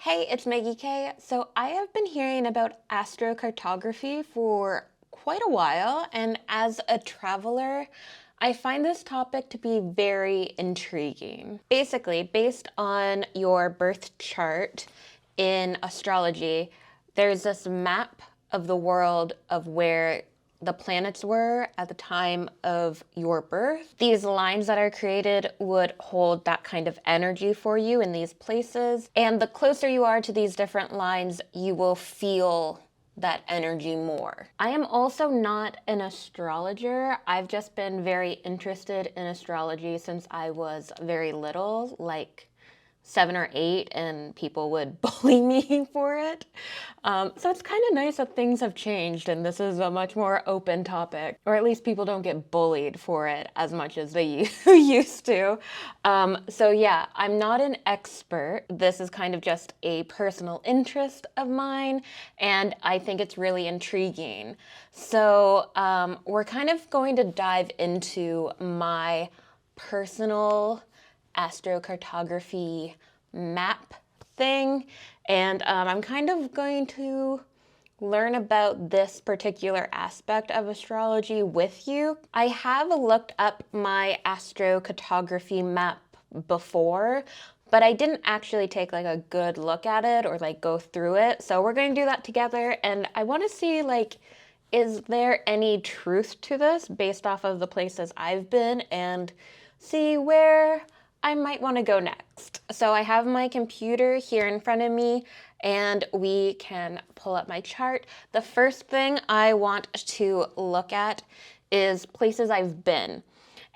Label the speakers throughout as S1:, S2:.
S1: Hey, it's Meggie Kay. So I have been hearing about astrocartography for quite a while, and as a traveler, I find this topic to be very intriguing. Basically, based on your birth chart in astrology, there's this map of the world of where the planets were at the time of your birth. These lines that are created would hold that kind of energy for you in these places. And the closer you are to these different lines, you will feel that energy more. I am also not an astrologer. I've just been very interested in astrology since I was very little, like 7 or 8, and people would bully me for it. So it's kind of nice that things have changed and this is a much more open topic, or at least people don't get bullied for it as much as they used to. So yeah, I'm not an expert. This is kind of just a personal interest of mine, and I think it's really intriguing. So we're kind of going to dive into my personal astrocartography map thing, and I'm kind of going to learn about this particular aspect of astrology with you. I have looked up my astrocartography map before, but I didn't actually take like a good look at it or like go through it. So we're going to do that together, and I want to see like, is there any truth to this based off of the places I've been, and see where I might want to go next. So I have my computer here in front of me, and we can pull up my chart. The first thing I want to look at is places I've been.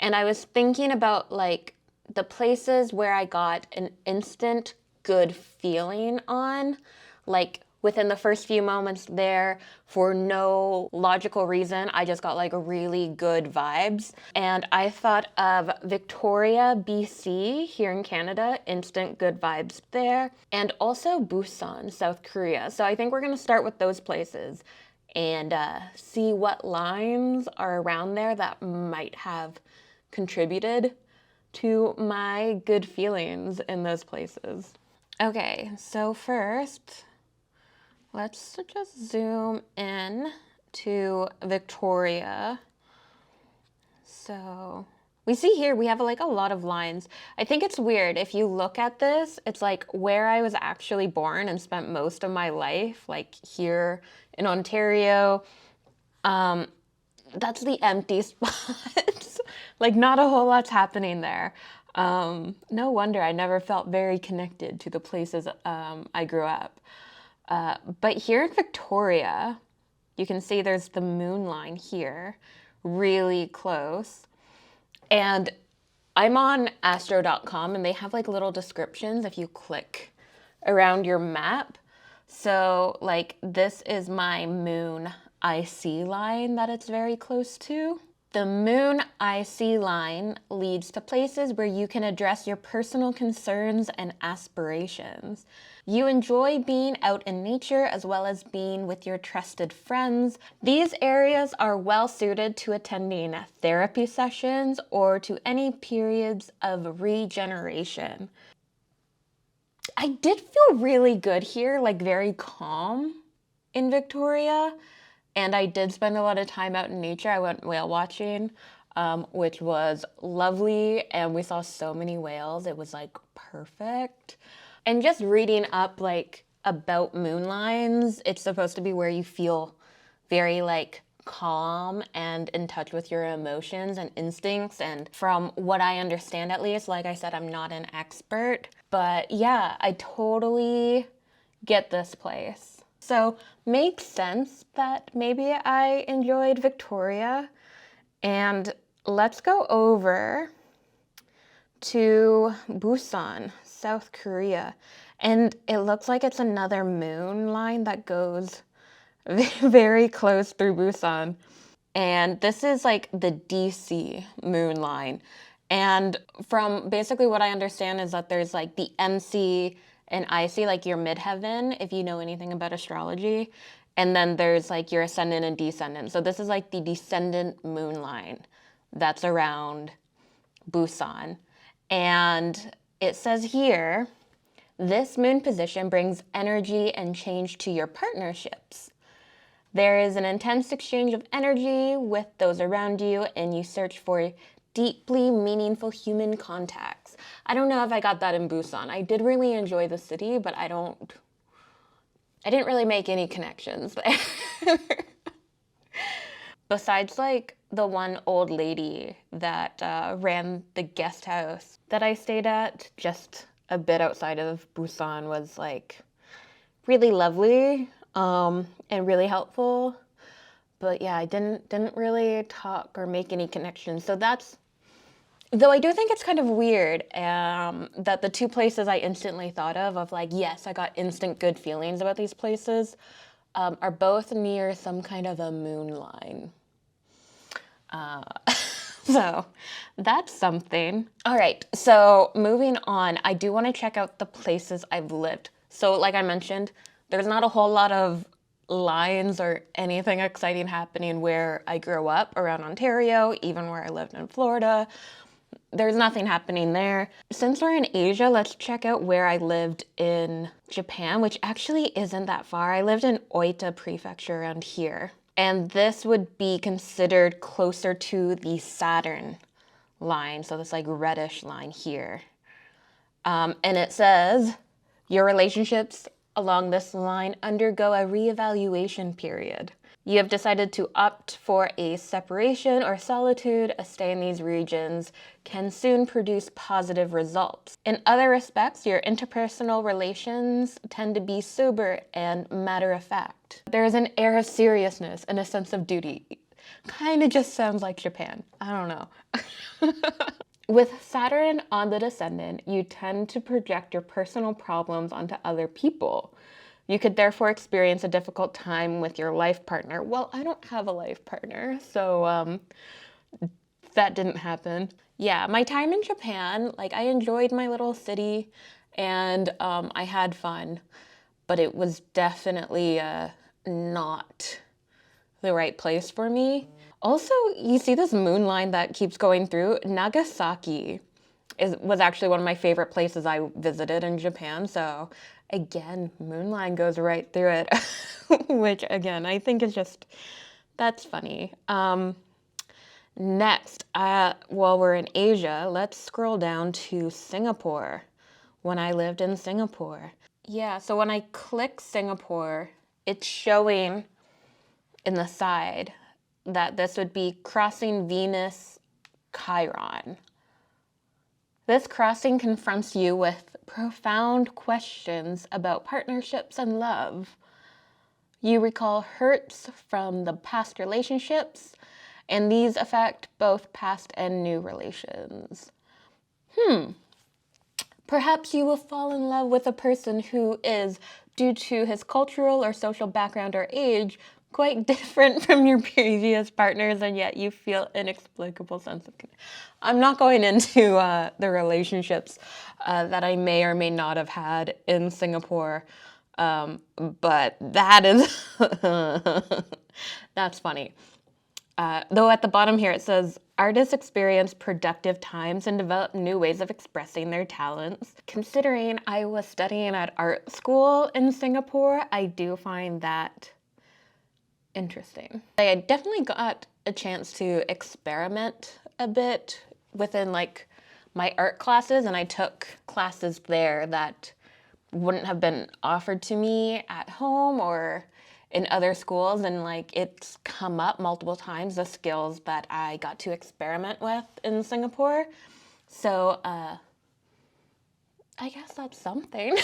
S1: And I was thinking about like the places where I got an instant good feeling on, like within the first few moments there, for no logical reason, I just got like really good vibes. And I thought of Victoria, BC, here in Canada, instant good vibes there. And also Busan, South Korea. So I think we're gonna start with those places and see what lines are around there that might have contributed to my good feelings in those places. Okay, so first, let's just zoom in to Victoria. So we see here we have like a lot of lines. I think it's weird. If you look at this, it's like where I was actually born and spent most of my life, like here in Ontario. That's the empty spots. Like not a whole lot's happening there. No wonder I never felt very connected to the places I grew up. But here in Victoria, you can see there's the moon line here, really close. And I'm on astro.com, and they have like little descriptions if you click around your map. So like this is my moon IC line that it's very close to. The moon IC line leads to places where you can address your personal concerns and aspirations. You enjoy being out in nature as well as being with your trusted friends. These areas are well suited to attending therapy sessions or to any periods of regeneration. I did feel really good here, like very calm in Victoria. And I did spend a lot of time out in nature. I went whale watching, which was lovely. And we saw so many whales. It was like perfect. And just reading up like about moon lines, it's supposed to be where you feel very like calm and in touch with your emotions and instincts. And from what I understand, at least, like I said, I'm not an expert, but yeah, I totally get this place. So makes sense that maybe I enjoyed Victoria. And let's go over to Busan, South Korea. And it looks like it's another moon line that goes very close through Busan. And this is like the DC moon line. And from basically what I understand is that there's like the MC and IC, like your midheaven, if you know anything about astrology. And then there's like your ascendant and descendant. So this is like the descendant moon line that's around Busan. And it says here This moon position brings energy and change to your partnerships. There is an intense exchange of energy with those around you, and you search for deeply meaningful human contacts. I don't know if I got that in Busan. I did really enjoy the city, but I didn't really make any connections there. Besides, like, the one old lady that ran the guest house that I stayed at just a bit outside of Busan was, like, really lovely and really helpful. But yeah, I didn't really talk or make any connections. So that's, though I do think it's kind of weird that the two places I instantly thought of like, yes, I got instant good feelings about these places, are both near some kind of a moon line. So that's something. All right, so moving on, I do want to check out the places I've lived. So like I mentioned, there's not a whole lot of lines or anything exciting happening where I grew up around Ontario, even where I lived in Florida. There's nothing happening there. Since we're in Asia, let's check out where I lived in Japan, which actually isn't that far. I lived in Oita Prefecture around here. And this would be considered closer to the Saturn line, so this like reddish line here. And it says, your relationships along this line undergo a reevaluation period. You have decided to opt for a separation or solitude. A stay in these regions can soon produce positive results. In other respects, your interpersonal relations tend to be sober and matter-of-fact. There is an air of seriousness and a sense of duty. Kind of just sounds like Japan. I don't know. With Saturn on the descendant, you tend to project your personal problems onto other people. You could therefore experience a difficult time with your life partner. Well, I don't have a life partner, so that didn't happen. Yeah, my time in Japan, like I enjoyed my little city and I had fun, but it was definitely not the right place for me. Also, you see this moon line that keeps going through. Nagasaki was actually one of my favorite places I visited in Japan, so again, moon line goes right through it, which again, I think is just, that's funny. Next, while we're in Asia, let's scroll down to Singapore, when I lived in Singapore. Yeah, so when I click Singapore, it's showing in the side that this would be crossing Venus Chiron. This crossing confronts you with profound questions about partnerships and love. You recall hurts from the past relationships, and these affect both past and new relations. Perhaps you will fall in love with a person who is, due to his cultural or social background or age, quite different from your previous partners, and yet you feel inexplicable sense of connection. I'm not going into the relationships that I may or may not have had in Singapore, but that is, that's funny. Though at the bottom here it says, artists experience productive times and develop new ways of expressing their talents. Considering I was studying at art school in Singapore, I do find that interesting. I definitely got a chance to experiment a bit within like my art classes, and I took classes there that wouldn't have been offered to me at home or in other schools, and like it's come up multiple times, the skills that I got to experiment with in Singapore. So I guess that's something.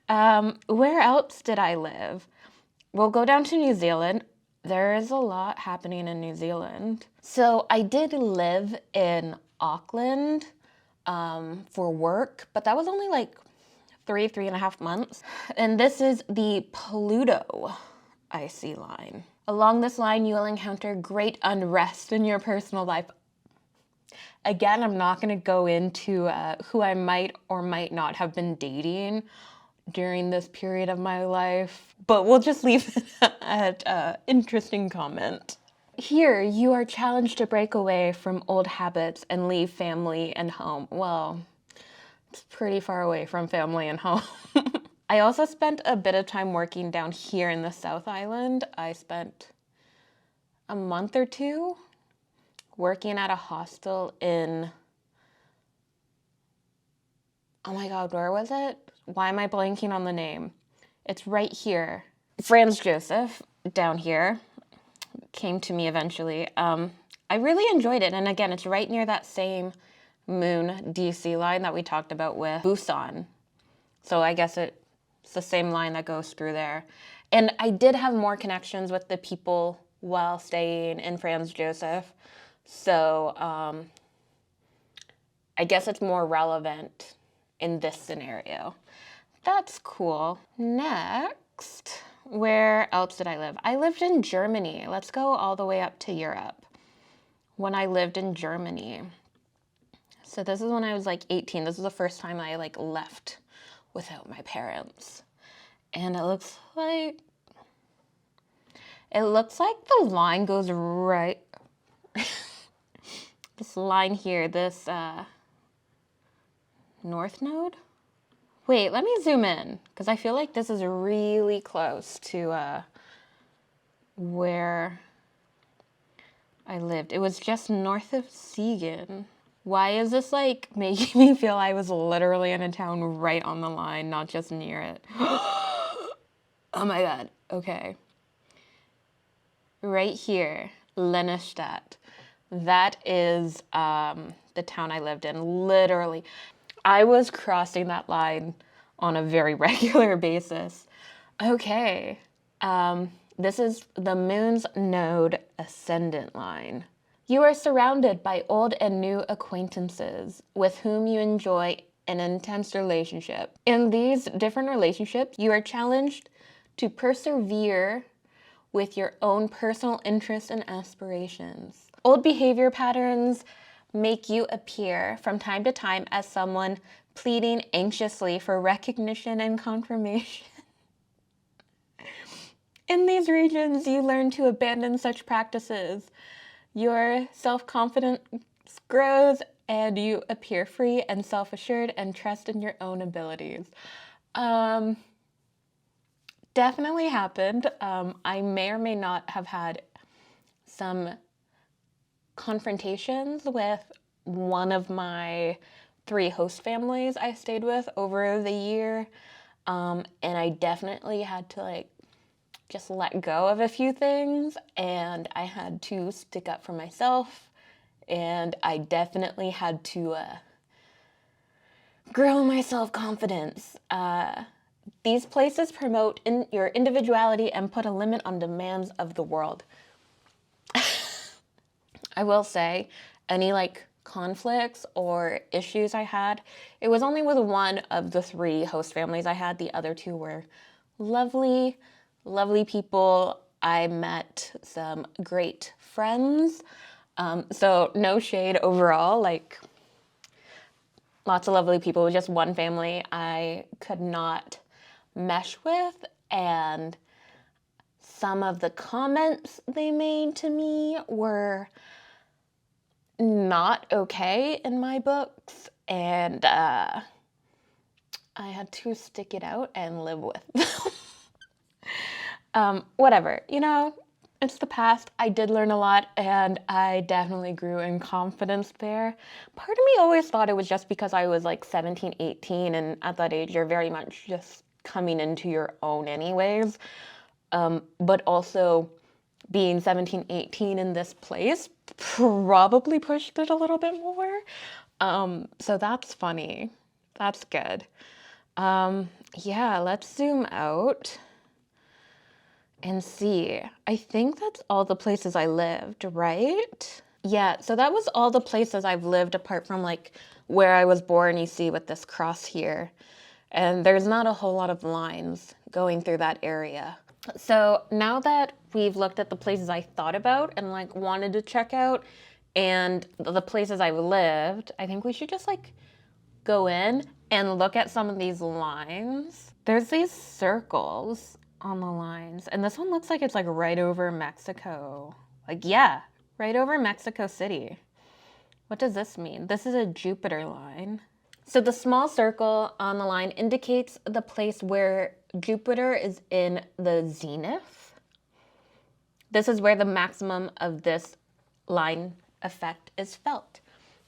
S1: Where else did I live? We'll go down to New Zealand. There is a lot happening in New Zealand. So I did live in Auckland for work, but that was only like 3.5 months. And this is the Pluto icy line. Along this line, you will encounter great unrest in your personal life. Again, I'm not gonna go into who I might or might not have been dating during this period of my life, but we'll just leave it at interesting comment. Here, you are challenged to break away from old habits and leave family and home. Well, It's pretty far away from family and home. I also spent a bit of time working down here in the South Island. I spent a month or two working at a hostel in, oh my God, where was it? Why am I blanking on the name? It's right here. Franz Joseph down here came to me eventually. I really enjoyed it. And again, it's right near that same moon DC line that we talked about with Busan. So I guess it's the same line that goes through there. And I did have more connections with the people while staying in Franz Joseph. So I guess it's more relevant in this scenario. That's cool. Next, where else did I live? I lived in Germany. Let's go all the way up to Europe. When I lived in Germany. So this is when I was like 18. This is the first time I like left without my parents. And it looks like the line goes right. This line here, this north node. Wait, let me zoom in because I feel like this is really close to where I lived. It was just north of Siegen. Why is this like making me feel I was literally in a town right on the line, not just near it? Oh my God. Okay. Right here, Lennestadt. That is the town I lived in. Literally, I was crossing that line on a very regular basis. Okay. This is the moon's node ascendant line. You are surrounded by old and new acquaintances with whom you enjoy an intense relationship. In these different relationships, you are challenged to persevere with your own personal interests and aspirations. Old behavior patterns make you appear from time to time as someone pleading anxiously for recognition and confirmation. In these regions, you learn to abandon such practices. Your self-confidence grows and you appear free and self-assured and trust in your own abilities. Definitely happened. I may or may not have had some confrontations with one of my 3 host families I stayed with over the year. And I definitely had to like just let go of a few things, and I had to stick up for myself, and I definitely had to grow my self-confidence. These places promote your individuality and put a limit on demands of the world. I will say, any like conflicts or issues I had, it was only with one of the 3 host families I had. The other 2 were lovely people. I met some great friends. So no shade overall, like lots of lovely people. It was just one family I could not mesh with, and some of the comments they made to me were not okay in my books, and I had to stick it out and live with them. Whatever, you know, it's the past. I did learn a lot, and I definitely grew in confidence there. Part of me always thought it was just because I was like 17, 18, and at that age, you're very much just coming into your own anyways. But also being 17, 18 in this place probably pushed it a little bit more. So that's funny. That's good. Yeah, let's zoom out and see. I think that's all the places I lived, right? Yeah, so that was all the places I've lived apart from like where I was born, you see with this cross here. And there's not a whole lot of lines going through that area. So now that we've looked at the places I thought about and like wanted to check out and the places I've lived, I think we should just like go in and look at some of these lines. There's these circles on the lines, and this one looks like it's like right over Mexico. Like, yeah, right over Mexico City. What does this mean? This is a Jupiter line. So the small circle on the line indicates the place where Jupiter is in the zenith. This is where the maximum of this line effect is felt.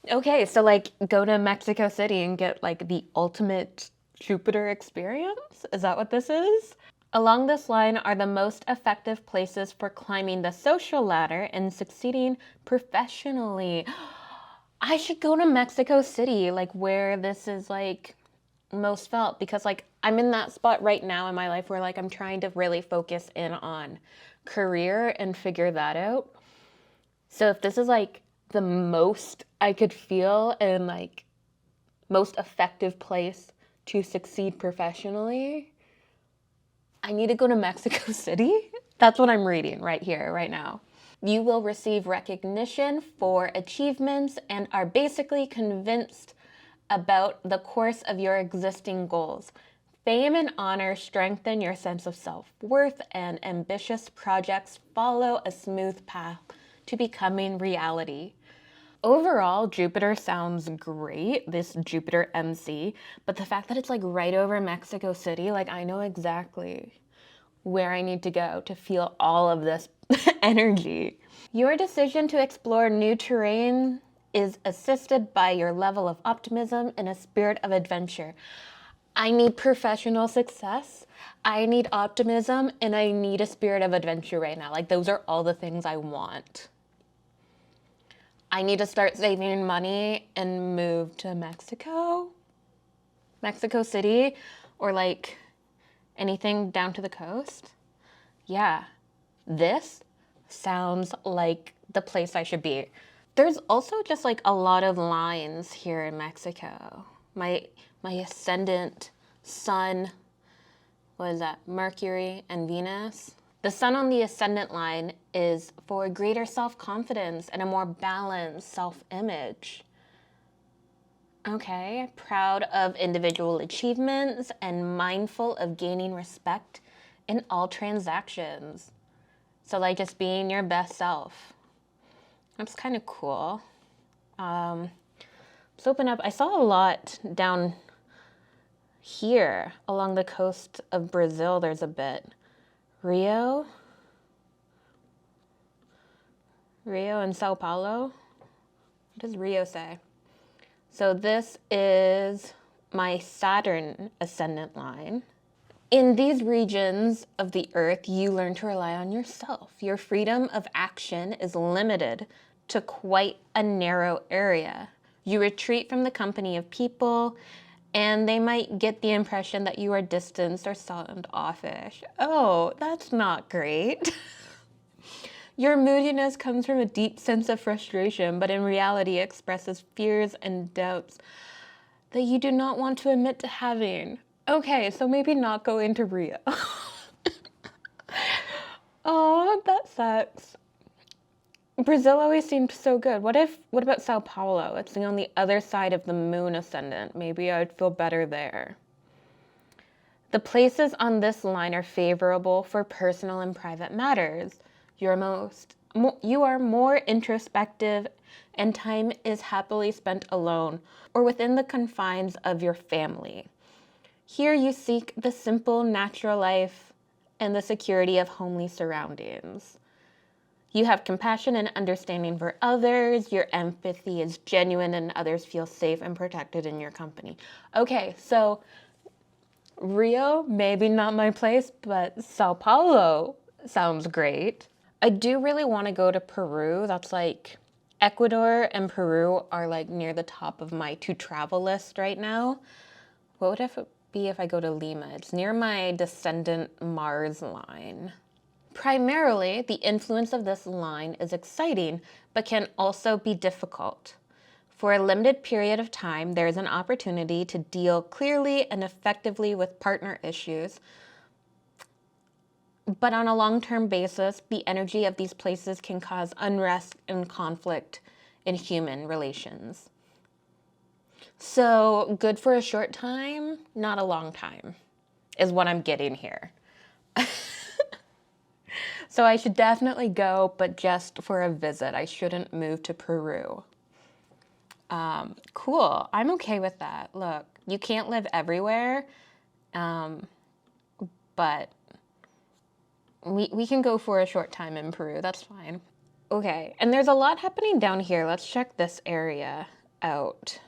S1: Okay, so like go to Mexico City and get like the ultimate Jupiter experience? Is that what this is? Along this line are the most effective places for climbing the social ladder and succeeding professionally. I should go to Mexico City, like where this is like most felt, because like I'm in that spot right now in my life where like I'm trying to really focus in on career and figure that out. So if this is like the most I could feel and like most effective place to succeed professionally, I need to go to Mexico City. That's what I'm reading right here, right now. You will receive recognition for achievements and are basically convinced about the course of your existing goals. Fame and honor strengthen your sense of self-worth, and ambitious projects follow a smooth path to becoming reality. Overall, Jupiter sounds great, this Jupiter MC, but the fact that it's like right over Mexico City, like I know exactly where I need to go to feel all of this energy. Your decision to explore new terrain is assisted by your level of optimism and a spirit of adventure. I need professional success, I need optimism, and I need a spirit of adventure right now. Like those are all the things I want. I need to start saving money and move to Mexico City, or like anything down to the coast. Yeah, this sounds like the place I should be. There's also just like a lot of lines here in Mexico. My ascendant, sun, what is that, Mercury and Venus. The sun on the ascendant line is for greater self-confidence and a more balanced self-image. Okay, proud of individual achievements and mindful of gaining respect in all transactions. So like just being your best self. That's kind of cool. Let's open up. I saw a lot down here along the coast of Brazil. There's a bit. Rio and Sao Paulo. What does Rio say? So this is my Saturn ascendant line. In these regions of the earth, you learn to rely on yourself. Your freedom of action is limited to quite a narrow area. You retreat from the company of people, and they might get the impression that you are distanced or standoffish. Oh, that's not great. Your moodiness comes from a deep sense of frustration, but in reality expresses fears and doubts that you do not want to admit to having. Okay, so maybe not go into Rio. Oh, that sucks. Brazil always seemed so good. What about Sao Paulo? It's on the other side of the moon ascendant. Maybe I'd feel better there. The places on this line are favorable for personal and private matters. You are more introspective, and time is happily spent alone or within the confines of your family. Here you seek the simple, natural life and the security of homely surroundings. You have compassion and understanding for others. Your empathy is genuine and others feel safe and protected in your company. Okay, so Rio, maybe not my place, but Sao Paulo sounds great. I do really want to go to Peru. That's like Ecuador and Peru are like near the top of my to travel list right now. What would it be if I go to Lima? It's near my descendant Mars line. Primarily, the influence of this line is exciting, but can also be difficult. For a limited period of time, there is an opportunity to deal clearly and effectively with partner issues. But on a long-term basis, the energy of these places can cause unrest and conflict in human relations. So good for a short time, not a long time, is what I'm getting here. So I should definitely go, but just for a visit. I shouldn't move to Peru. Cool. I'm okay with that. Look, you can't live everywhere, but we can go for a short time in Peru. That's fine. Okay, and there's a lot happening down here. Let's check this area out.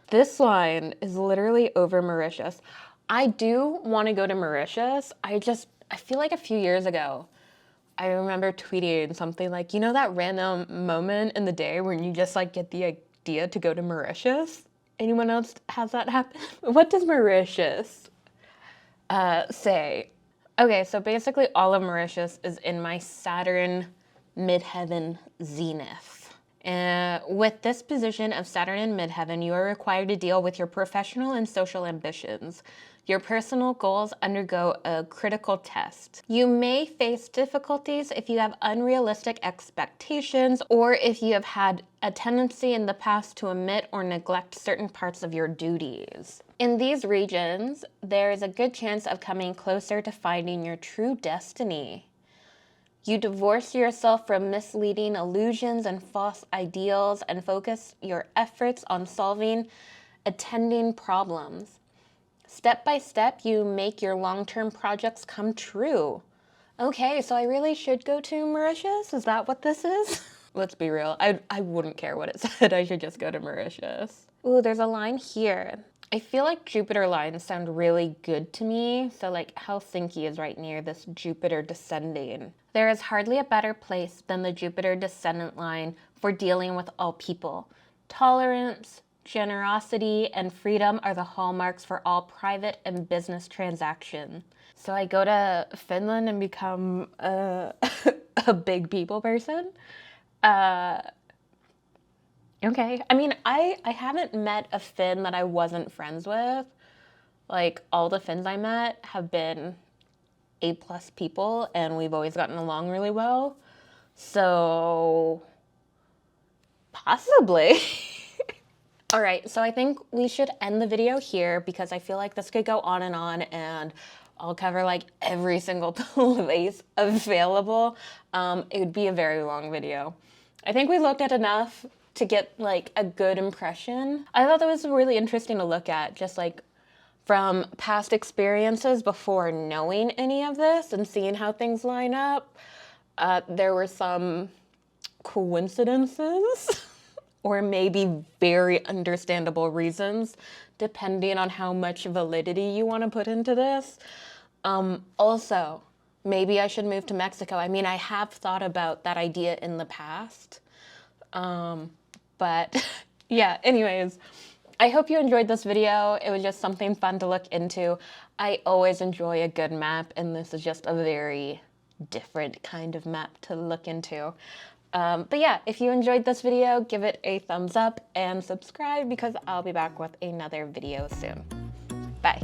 S1: This line is literally over Mauritius. I do want to go to Mauritius. I feel like a few years ago, I remember tweeting something like, you know, that random moment in the day when you just like get the idea to go to Mauritius? Anyone else has that happen? What does Mauritius say? Okay, so basically all of Mauritius is in my Saturn midheaven zenith. With this position of Saturn in midheaven, you are required to deal with your professional and social ambitions. Your personal goals undergo a critical test. You may face difficulties if you have unrealistic expectations or if you have had a tendency in the past to omit or neglect certain parts of your duties. In these regions, there is a good chance of coming closer to finding your true destiny. You divorce yourself from misleading illusions and false ideals and focus your efforts on solving attending problems. Step by step, you make your long-term projects come true. Okay, so I really should go to Mauritius? Is that what this is? Let's be real, I wouldn't care what it said. I should just go to Mauritius. Ooh, there's a line here. I feel like Jupiter lines sound really good to me. So like Helsinki is right near this Jupiter descending. There is hardly a better place than the Jupiter descendant line for dealing with all people. Tolerance, generosity, and freedom are the hallmarks for all private and business transactions. So I go to Finland and become a big people person? Okay. I mean, I haven't met a Finn that I wasn't friends with. Like, all the Finns I met have been A+ people, and we've always gotten along really well. So, possibly. All right, so I think we should end the video here because I feel like this could go on, and I'll cover like every single place available. It would be a very long video. I think we looked at enough to get like a good impression. I thought that was really interesting to look at, just like from past experiences before knowing any of this and seeing how things line up. There were some coincidences or maybe very understandable reasons, depending on how much validity you want to put into this. Also, maybe I should move to Mexico. I mean, I have thought about that idea in the past. But yeah, anyways, I hope you enjoyed this video. It was just something fun to look into. I always enjoy a good map, and this is just a very different kind of map to look into. But yeah, if you enjoyed this video, give it a thumbs up and subscribe because I'll be back with another video soon. Bye.